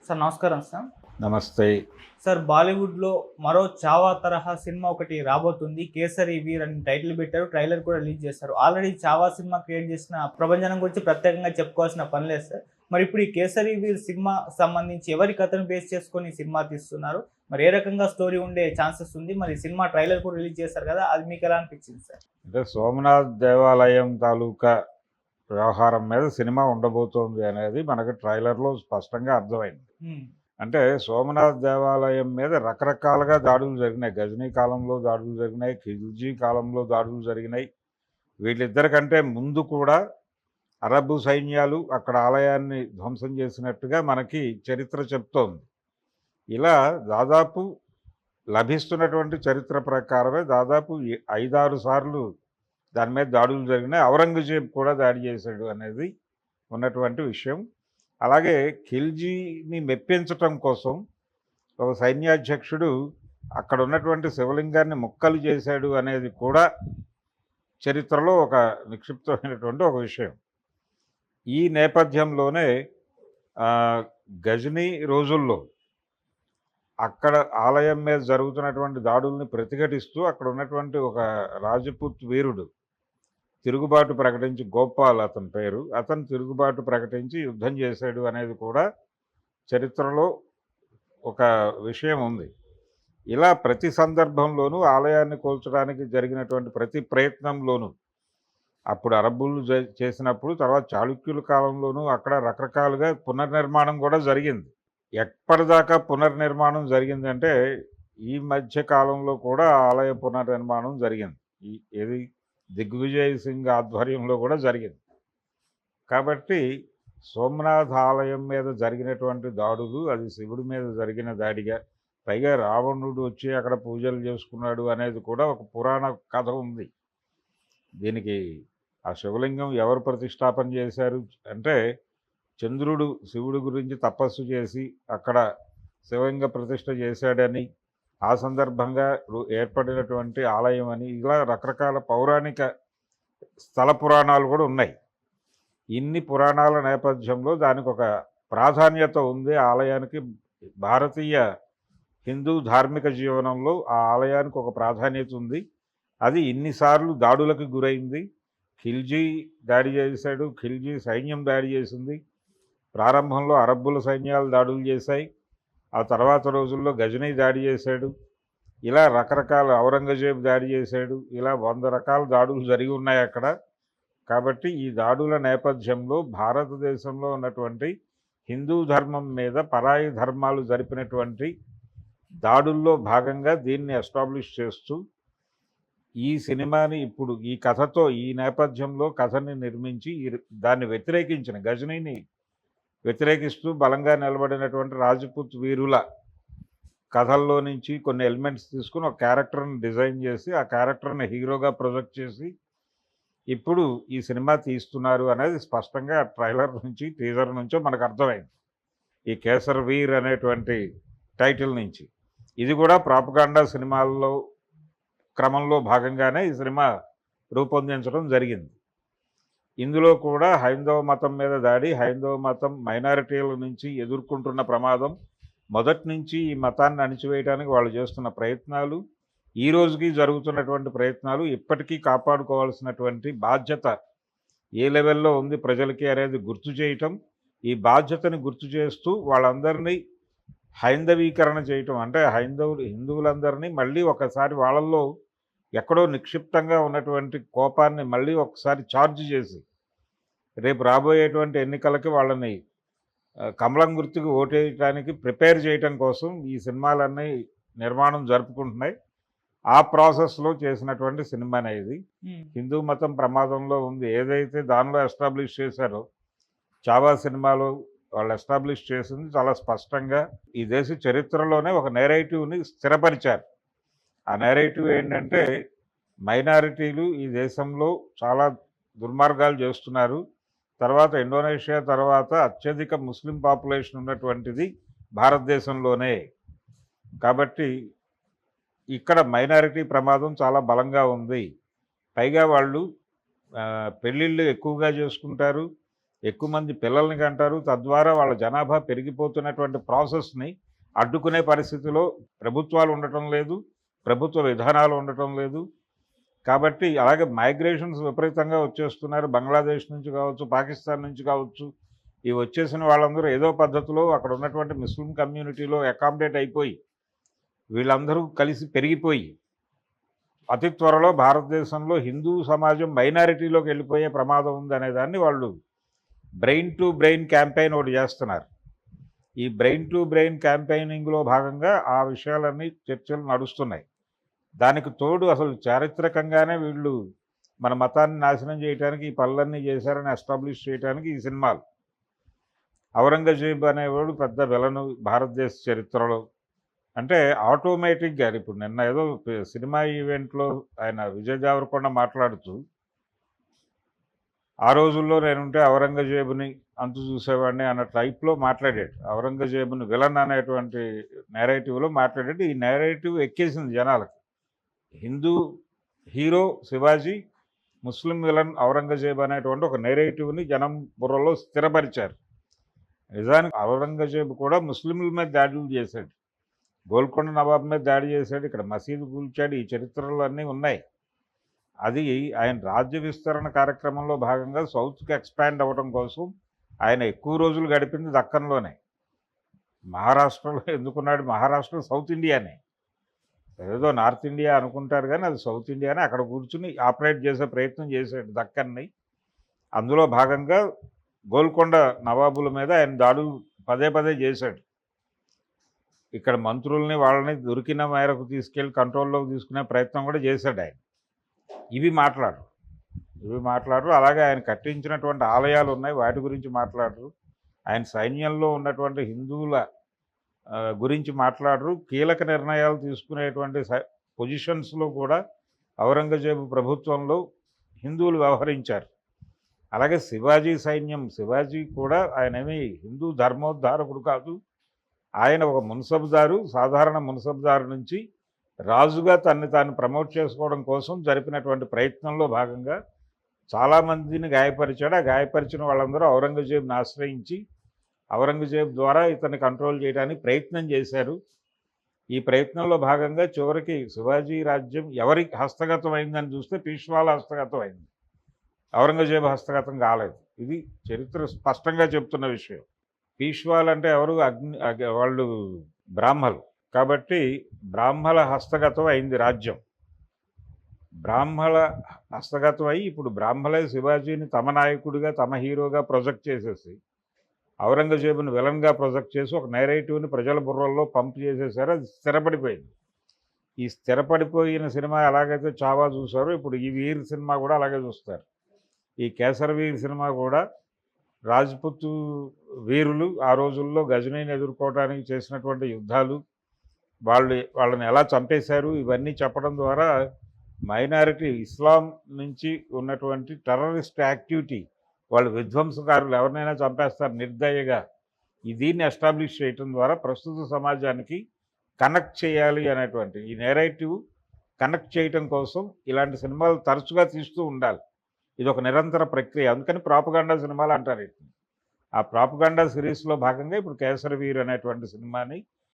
Sir నమస్కారం sir. నమస్తే. Sir బాలీవుడ్‌లో మరో 'చావా' తరహా సినిమా ఒకటి రాబోతుంది. 'కేసరి వీర్' అని టైటిల్ పెట్టారు. ట్రైలర్ కూడా రిలీజ్ చేశారు. ఆల్రెడీ 'చావా' సినిమా క్రియేట్ చేసిన ప్రభంజనం గురించి ప్రత్యేకంగా చెప్పుకోవాల్సిన పని లేదు సార్. మరి ఇప్పుడు ఈ 'కేసరి వీర్' సినిమా సంబంధించి ఎవరి కథను బేస్ చేసుకొని సినిమా తీస్తున్నారు? మరి ఏ రకంగా స్టోరీ ఉండే ఛాన్సెస్ ఉంది? మరి సినిమా ట్రైలర్ కూడా రిలీజ్ చేశారు కదా! అది మీకు ఎలా అనిపించింది సార్? అంటే సోమనాథ్ దేవాలయం తాలూకా వ్యవహారం మీద సినిమా ఉండబోతోంది అనేది మనకు ట్రైలర్‌లో స్పష్టంగా అర్థమైంది. హ్మ్. అంటే సోమనాథ్ దేవాలయం మీద రకరకాలుగా దాడులు జరిగినాయి. గజనీ కాలంలో దాడులు జరిగినాయి. ఖిల్జీ కాలంలో దాడులు జరిగినాయి. వీళ్ళిద్దరికంటే ముందు కూడా అరబ్ సైన్యాలు అక్కడ ఆలయాన్ని ధ్వంసం చేసినట్టుగా మనకి చరిత్ర చెప్తోంది. ఇలా దాదాపు లభిస్తున్నటువంటి చరిత్ర ప్రకారమే దాదాపు 5, 6 సార్లు దాని మీద దాడులు జరిగినాయి. ఔరంగజేబ్ కూడా దాడి చేశాడు అనేది ఉన్నటువంటి విషయం. అలాగే ఖిల్జీని మెప్పించటం కోసం ఒక సైన్యాధ్యక్షుడు అక్కడ ఉన్నటువంటి శివలింగాన్ని ముక్కలు చేశాడు అనేది కూడా చరిత్రలో ఒక నిక్షిప్తమైనటువంటి ఒక విషయం. ఈ నేపథ్యంలోనే గజనీ రోజుల్లో అక్కడ ఆలయం మీద జరుగుతున్నటువంటి దాడుల్ని ప్రతిఘటిస్తూ అక్కడ ఉన్నటువంటి ఒక రాజపుత్ వీరుడు తిరుగుబాటు ప్రకటించి, గోపాల్ అతని పేరు, అతను తిరుగుబాటు ప్రకటించి యుద్ధం చేశాడు అనేది కూడా చరిత్రలో ఒక విషయం ఉంది. ఇలా ప్రతి సందర్భంలోనూ ఆలయాన్ని కూల్చడానికి జరిగినటువంటి ప్రతి ప్రయత్నంలోనూ అప్పుడు అరబ్బులు చేసినప్పుడు, తర్వాత చాళుక్యుల కాలంలోనూ అక్కడ రకరకాలుగా పునర్నిర్మాణం కూడా జరిగింది. ఎప్పటిదాకా పునర్నిర్మాణం జరిగిందంటే ఈ మధ్య కాలంలో కూడా ఆలయ పునర్నిర్మాణం జరిగింది. ఏది దిగ్విజయ్ సింగ్ ఆధ్వర్యంలో కూడా జరిగింది. కాబట్టి సోమనాథ్ ఆలయం మీద జరిగినటువంటి దాడులు అది శివుడి మీద జరిగిన దాడిగా, పైగా రావణుడు వచ్చి అక్కడ పూజలు చేసుకున్నాడు అనేది కూడా ఒక పురాణ కథ ఉంది. దీనికి ఆ శివలింగం ఎవరు ప్రతిష్టాపన చేశారు అంటే, చంద్రుడు శివుడి గురించి తపస్సు చేసి అక్కడ శివలింగ ప్రతిష్ఠ చేశాడని, ఆ సందర్భంగా ఏర్పడినటువంటి ఆలయం అని, ఇలా రకరకాల పౌరాణిక స్థల పురాణాలు కూడా ఉన్నాయి. ఇన్ని పురాణాల నేపథ్యంలో దానికి ఒక ప్రాధాన్యత ఉంది. ఆలయానికి భారతీయ హిందూ ధార్మిక జీవనంలో ఆ ఆలయానికి ఒక ప్రాధాన్యత ఉంది. అది ఇన్నిసార్లు దాడులకు గురైంది. ఖిల్జీ దాడి చేశాడు, ఖిల్జీ సైన్యం దాడి చేసింది. ప్రారంభంలో అరబ్బుల సైన్యాలు దాడులు చేశాయి. ఆ తర్వాత రోజుల్లో గజనీ దాడి చేశాడు. ఇలా రకరకాల ఔరంగజేబు దాడి చేశాడు. ఇలా 100 రకాల దాడులు జరిగి ఉన్నాయి అక్కడ. కాబట్టి ఈ దాడుల నేపథ్యంలో భారతదేశంలో ఉన్నటువంటి హిందూ ధర్మం మీద పరాయి ధర్మాలు జరిపినటువంటి దాడుల్లో భాగంగా దీన్ని ఎస్టాబ్లిష్ చేస్తూ ఈ సినిమాని ఇప్పుడు ఈ కథతో, ఈ నేపథ్యంలో కథని నిర్మించి దాన్ని వ్యతిరేకించిన, గజనీని వ్యతిరేకిస్తూ బలంగా నిలబడినటువంటి రాజపుత్ వీరుల కథల్లో నుంచి కొన్ని ఎలిమెంట్స్ తీసుకుని ఒక క్యారెక్టర్ని డిజైన్ చేసి ఆ క్యారెక్టర్ని హీరోగా ప్రొజెక్ట్ చేసి ఇప్పుడు ఈ సినిమా తీస్తున్నారు అనేది స్పష్టంగా ట్రైలర్ నుంచి, టీజర్ నుంచో మనకు అర్థమైంది. ఈ కేసర్ వీర్ అనేటువంటి టైటిల్ నుంచి. ఇది కూడా ప్రాపగాండా సినిమాల్లో క్రమంలో భాగంగానే ఈ సినిమా రూపొందించడం జరిగింది. ఇందులో కూడా హైందవ మతం మీద దాడి, హైందవ మతం మైనారిటీల నుంచి ఎదుర్కొంటున్న ప్రమాదం, మొదటి నుంచి ఈ మతాన్ని అణిచివేయడానికి వాళ్ళు చేస్తున్న ప్రయత్నాలు, ఈ రోజుకి జరుగుతున్నటువంటి ప్రయత్నాలు, ఇప్పటికీ కాపాడుకోవాల్సినటువంటి బాధ్యత ఏ లెవెల్లో ఉంది ప్రజలకి అనేది గుర్తు చేయటం, ఈ బాధ్యతని గుర్తు చేస్తూ వాళ్ళందరినీ హైందవీకరణ చేయటం, అంటే హిందువులందరినీ మళ్ళీ ఒకసారి వాళ్ళల్లో ఎక్కడో నిక్షిప్తంగా ఉన్నటువంటి కోపాన్ని మళ్ళీ ఒకసారి ఛార్జ్ చేసి రేపు రాబోయేటువంటి ఎన్నికలకి వాళ్ళని కమలం గుర్తుకు ఓటేయడానికి ప్రిపేర్ చేయటం కోసం ఈ సినిమాలన్నీ నిర్మాణం జరుపుకుంటున్నాయి. ఆ ప్రాసెస్లో చేసినటువంటి సినిమానే ఇది. హిందూ మతం ప్రమాదంలో ఉంది ఏదైతే దానిలో ఎస్టాబ్లిష్ చేశారో, చావా సినిమాలో వాళ్ళు ఎస్టాబ్లిష్ చేసింది చాలా స్పష్టంగా ఈ దేశ చరిత్రలోనే ఒక నేరేటివ్ని స్థిరపరిచారు. ఆ నేరేటివ్ ఏంటంటే, మైనారిటీలు ఈ దేశంలో చాలా దుర్మార్గాలు చేస్తున్నారు. తర్వాత ఇండోనేషియా తర్వాత అత్యధిక ముస్లిం పాపులేషన్ ఉన్నటువంటిది భారతదేశంలోనే. కాబట్టి ఇక్కడ మైనారిటీ ప్రమాదం చాలా బలంగా ఉంది. పైగా వాళ్ళు పెళ్ళిళ్ళు ఎక్కువగా చేసుకుంటారు. ఎక్కువ మంది పిల్లల్ని కంటారు. తద్వారా వాళ్ళ జనాభా పెరిగిపోతున్నటువంటి ప్రాసెస్‌ని అడ్డుకునే పరిస్థితిలో ప్రభుత్వాలు ఉండటం లేదు. ప్రభుత్వ విధానాలు ఉండటం లేదు. కాబట్టి అలాగే మైగ్రేషన్స్ విపరీతంగా వచ్చేస్తున్నారు. బంగ్లాదేశ్ నుంచి కావచ్చు, పాకిస్తాన్ నుంచి కావచ్చు. ఈ వచ్చేసిన వాళ్ళందరూ ఏదో పద్ధతిలో అక్కడ ఉన్నటువంటి ముస్లిం కమ్యూనిటీలో అకామిడేట్ అయిపోయి, వీళ్ళందరూ కలిసి పెరిగిపోయి, అతి త్వరలో భారతదేశంలో హిందూ సమాజం మైనారిటీలోకి వెళ్ళిపోయే ప్రమాదం ఉందనే దాన్ని వాళ్ళు బ్రెయిన్ టు బ్రెయిన్ క్యాంపెయిన్ ఒకటి చేస్తున్నారు. ఈ బ్రెయిన్ టు బ్రెయిన్ క్యాంపెయినింగ్‌లో భాగంగా ఆ విషయాలన్నీ చర్చలు నడుస్తున్నాయి. దానికి తోడు అసలు చారిత్రకంగానే వీళ్ళు మన మతాన్ని నాశనం చేయడానికి ఈ పనులన్నీ చేశారని ఎస్టాబ్లిష్ చేయడానికి ఈ సినిమాలు. ఔరంగజేబ్ అనేవాడు పెద్ద విలను భారతదేశ చరిత్రలో. అంటే ఆటోమేటిక్‌గా ఇప్పుడు నిన్న ఏదో సినిమా ఈవెంట్‌లో ఆయన విజయ్ దేవరకొండ మాట్లాడుతూ, ఆ రోజుల్లో నేనుంటే ఔరంగజేబుని అంతు చూసేవాడిని అన్న టైప్‌లో మాట్లాడాడు. ఔరంగజేబుని విలన్ అనేటువంటి నేరేటివ్‌లో మాట్లాడాడు. ఈ నేరేటివ్ ఎక్కేసింది జనాలకి. హిందూ హీరో శివాజీ, ముస్లిం విలన్ ఔరంగజేబ్ అనేటువంటి ఒక నేరేటివ్‌ని జనం బుర్రలో స్థిరపరిచారు. నిజానికి ఔరంగజేబు కూడా ముస్లింల మీద దాడులు చేశాడు. గోల్కొండ నవాబు మీద దాడి చేశాడు. ఇక్కడ మసీదు కూల్చాడు. ఈ చరిత్రలు అన్నీ ఉన్నాయి. అది ఆయన రాజ్య విస్తరణ కార్యక్రమంలో భాగంగా సౌత్‌కి ఎక్స్పాండ్ అవ్వడం కోసం ఆయన ఎక్కువ రోజులు గడిపింది దక్కన్‌లోనే. మహారాష్ట్రలో ఎందుకున్నాడు? మహారాష్ట్ర సౌత్ ఇండియానే. ఏదో నార్త్ ఇండియా అనుకుంటారు కానీ అది సౌత్ ఇండియానే. అక్కడ కూర్చుని ఆపరేట్ చేసే ప్రయత్నం చేశాడు దక్కన్ని. అందులో భాగంగా గోల్కొండ నవాబుల మీద ఆయన దాడులు పదే పదే చేశాడు. ఇక్కడ మంత్రుల్ని వాళ్ళని దొరికిన మేరకు తీసుకెళ్ళి కంట్రోల్లోకి తీసుకునే ప్రయత్నం కూడా చేశాడు ఆయన. ఇవి మాట్లాడరు. అలాగే ఆయన కట్టించినటువంటి ఆలయాలు ఉన్నాయి, వాటి గురించి మాట్లాడరు. ఆయన సైన్యంలో ఉన్నటువంటి హిందువుల గురించి మాట్లాడరు. కీలక నిర్ణయాలు తీసుకునేటువంటి పొజిషన్స్లో కూడా ఔరంగజేబు ప్రభుత్వంలో హిందువులు వ్యవహరించారు. అలాగే శివాజీ సైన్యం, శివాజీ కూడా ఆయనేమి హిందూ ధర్మోద్ధారకుడు కాదు. ఆయన ఒక మున్సబ్దారు, సాధారణ మున్సబ్దారు నుంచి రాజుగా తనని తాను ప్రమోట్ చేసుకోవడం కోసం జరిపినటువంటి ప్రయత్నంలో భాగంగా చాలామందిని గాయపరిచాడు. ఆ గాయపరిచిన వాళ్ళందరూ ఔరంగజేబుని ఆశ్రయించి ఔరంగజేబు ద్వారా ఇతన్ని కంట్రోల్ చేయడానికి ప్రయత్నం చేశారు. ఈ ప్రయత్నంలో భాగంగా చివరికి శివాజీ రాజ్యం ఎవరి హస్తగతం అయిందని చూస్తే పీష్వాల హస్తగతం అయింది. ఔరంగజేబు హస్తగతం కాలేదు. ఇది చరిత్ర స్పష్టంగా చెప్తున్న విషయం. పీష్వాలు అంటే ఎవరు? వాళ్ళు బ్రాహ్మలు. కాబట్టి బ్రాహ్మల హస్తగతం అయింది రాజ్యం. బ్రాహ్మల హస్తగతం అయ్యి ఇప్పుడు బ్రాహ్మలే శివాజీని తమ నాయకుడిగా, తమ హీరోగా ప్రొజెక్ట్ చేసేసి, ఔరంగజేబుని విలన్గా ప్రొజెక్ట్ చేసి ఒక నేరేటివ్ని ప్రజల బుర్రల్లో పంప్ చేసేసారు. అది స్థిరపడిపోయింది. ఈ స్థిరపడిపోయిన సినిమా ఎలాగైతే చావా చూసారో ఇప్పుడు ఈ వీర్ సినిమా కూడా అలాగే చూస్తారు. ఈ కేసరవీర్ సినిమా కూడా రాజ్పుత్ వీరులు ఆ రోజుల్లో గజనీని ఎదుర్కోవడానికి చేసినటువంటి యుద్ధాలు, వాళ్ళని ఎలా చంపేశారు, ఇవన్నీ చెప్పడం ద్వారా మైనారిటీ ఇస్లాం నుంచి ఉన్నటువంటి టెర్రరిస్ట్ యాక్టివిటీ, వాళ్ళు విధ్వంసకారులు ఎవరినైనా చంపేస్తారు నిర్దయగా, దీన్ని ఎస్టాబ్లిష్ చేయటం ద్వారా ప్రస్తుత సమాజానికి కనెక్ట్ చేయాలి అనేటువంటి ఈ నేరేటివ్ కనెక్ట్ చేయటం కోసం ఇలాంటి సినిమాలు తరచుగా తీస్తూ ఉండాలి. ఇది ఒక నిరంతర ప్రక్రియ. అందుకని ప్రాపగాండా సినిమాలు అంటారు వీటిని. ఆ ప్రాపగాండా సిరీస్లో భాగంగా ఇప్పుడు కేసరవీర్ అనేటువంటి సినిమాని